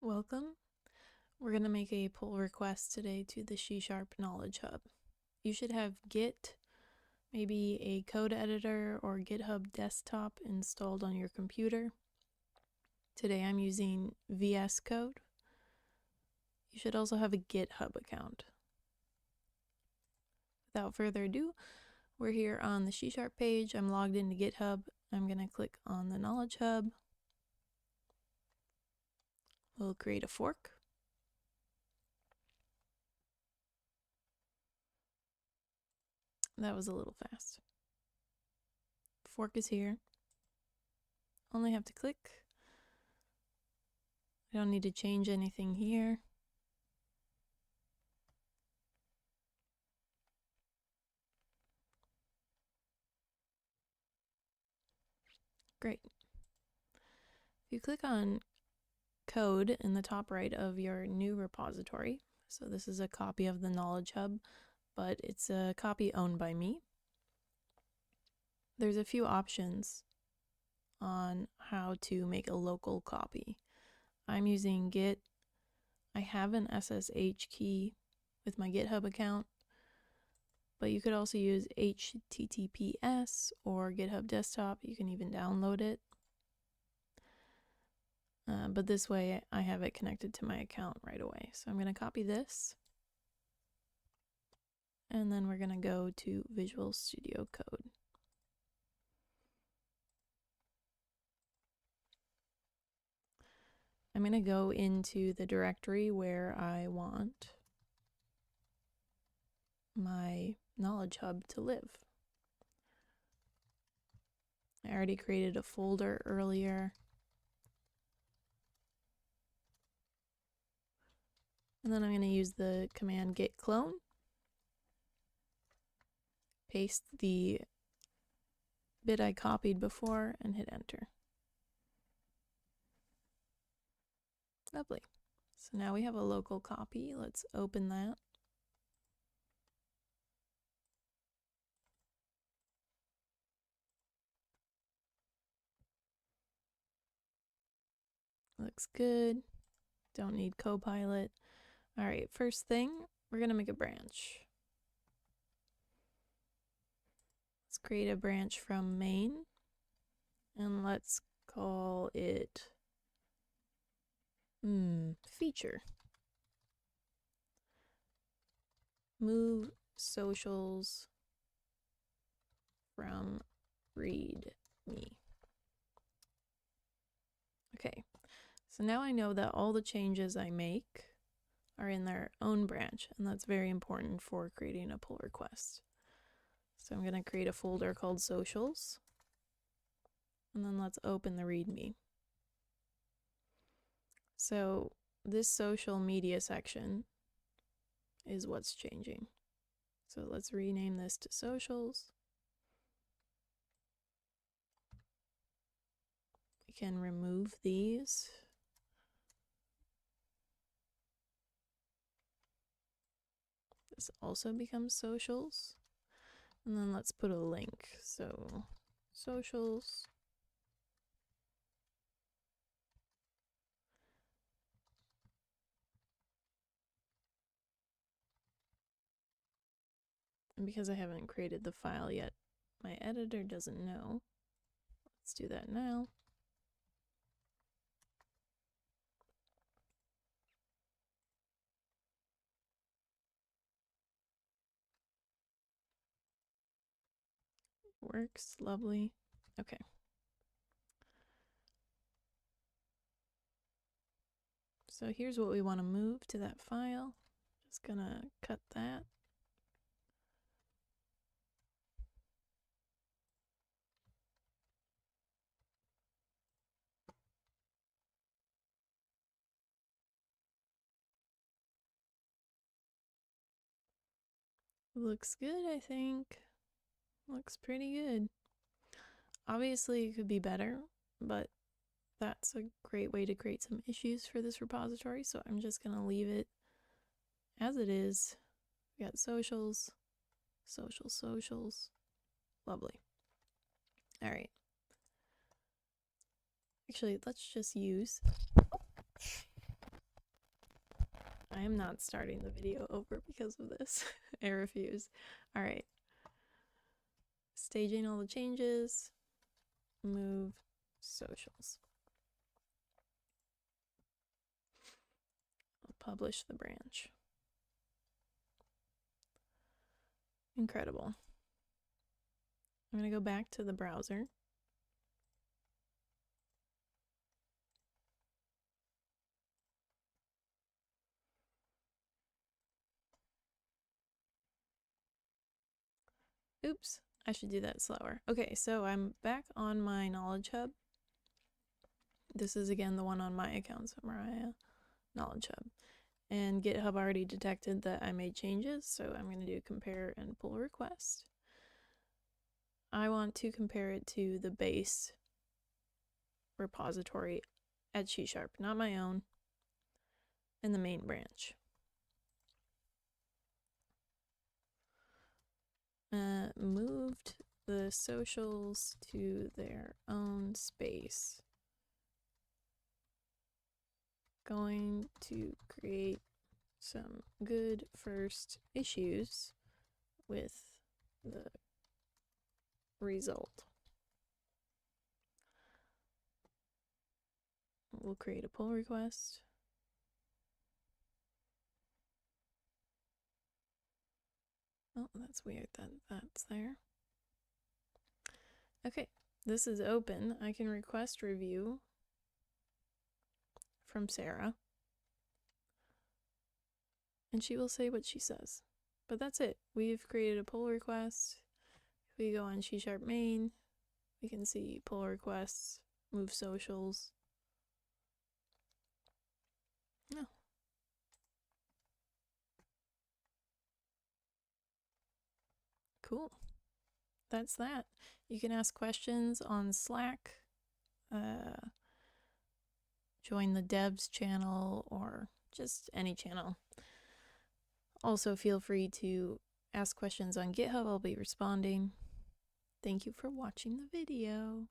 Welcome. We're going to make a pull request today to the SheSharp Knowledge Hub. You should have Git, maybe a code editor or GitHub desktop installed on your computer. Today I'm using VSCode. You should also have a GitHub account. Without further ado, we're here on the SheSharp page. I'm logged into GitHub. I'm going to click on the Knowledge Hub. We'll create a fork. That was a little fast. Fork is here. Only have to click. I don't need to change anything here. Great. If you click on code in the top right of your new repository, so this is a copy of the Knowledge Hub, but it's a copy owned by me. There's a few options on how to make a local copy. I'm using Git. I have an SSH key with my GitHub account, but you could also use HTTPS or GitHub Desktop. You can even download it. But this way I have it connected to my account right away. So I'm going to copy this. And then we're going to go to Visual Studio Code. I'm going to go into the directory where I want my Knowledge Hub to live. I already created a folder earlier. And then I'm going to use the command git clone. Paste the bit I copied before and hit enter. Lovely. So now we have a local copy. Let's open that. Looks good. Don't need Copilot. All right, first thing, we're going to make a branch. Let's create a branch from main, and let's call it feature. Move socials from readme. Okay, so now I know that all the changes I make are in their own branch, and that's very important for creating a pull request. So I'm going to create a folder called socials, and then let's open the readme. So this social media section is what's changing. So let's rename this to socials. We can remove these. This also becomes socials. And then let's put a link. So socials. And because I haven't created the file yet, my editor doesn't know. Let's do that now. Works, lovely. Okay. So here's what we want to move to that file. Just gonna cut that. Looks good, I think. Looks pretty good. Obviously, it could be better, but that's a great way to create some issues for this repository, so I'm just going to leave it as it is. We got socials, socials. Lovely. All right. Actually, let's just use I am not starting the video over because of this. I refuse. All right. Staging all the changes. Move socials. I'll publish the branch. Incredible. I'm going to go back to the browser. Oops, I should do that slower. Okay, so I'm back on my Knowledge Hub. This is again the one on my account, so Mariah Knowledge Hub. And GitHub already detected that I made changes, so I'm going to do compare and pull request. I want to compare it to the base repository at SheSharp, not my own, and the main branch. Moved the socials to their own space. Going to create some good first issues with the result. We'll create a pull request. Oh, that's weird that that's there. Okay, this is open. I can request review from Sarah. And she will say what she says. But that's it. We've created a pull request. If we go on SheSharp main, we can see pull requests, move socials. No. Cool. That's that. You can ask questions on Slack, join the devs channel, or just any channel. Also, feel free to ask questions on GitHub. I'll be responding. Thank you for watching the video.